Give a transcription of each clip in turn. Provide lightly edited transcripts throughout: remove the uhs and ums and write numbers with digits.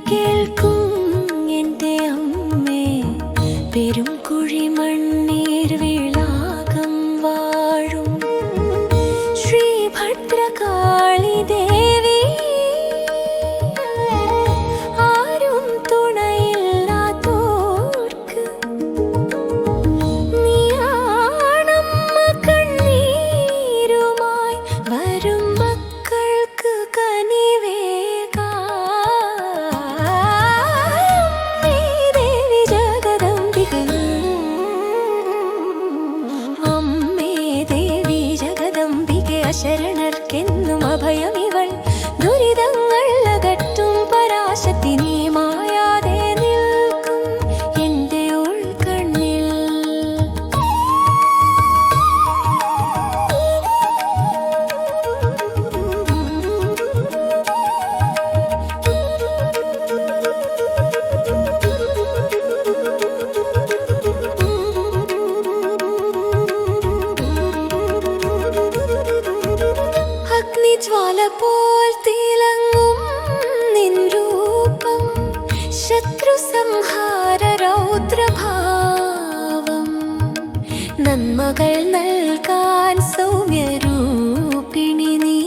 കേൾക്കും എൻ്റെ അമ്മേ, പെരും കുഴിമണ്ണീർ വിളാകം വാഴും ശ്രീ ഭദ്രകാളി ദേവി. ആരും തുണയില്ലാത്തോർക്ക് നീയാണമ്മ. കണ്ണീരുമായി വരും മക്കൾക്ക് കനിവേകാ. അമ്മേ ദേവി ജഗദംബിക, അമ്മേ ദേവി ജഗദംബിക, അശരണർക്കെന്നും അഭയമിവൾ. ദുരിതങ്ങൾ അകറ്റും പരാശക്തി, നീ മായാതെ നിൽക്കും എൻ്റെ ഉൾക്കണ്ണിൽ. അഗ്നിജ്വാല പോൽ തിളങ്ങും നിൻ രൂപം, ശത്രു സംഹാര രൗദ്രഭാവം. നന്മകൾ നൽകാൻ സൗമ്യരൂപിണി നീ,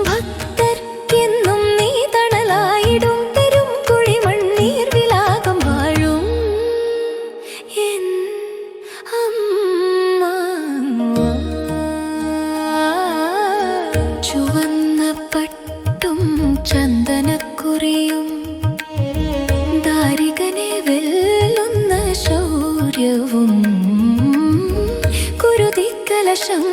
ഭക്തർക്കെന്നും നീ തണലായിടും പെരും കുഴിമണ്ണീർ വിളാകം വാഴും എൻ അമ്മ. ചുവന്ന പട്ടും ചന്ദനക്കുറിയും, ദാരികനെ വെല്ലുന്ന ശൗര്യവും, കുരുതിക്കലശം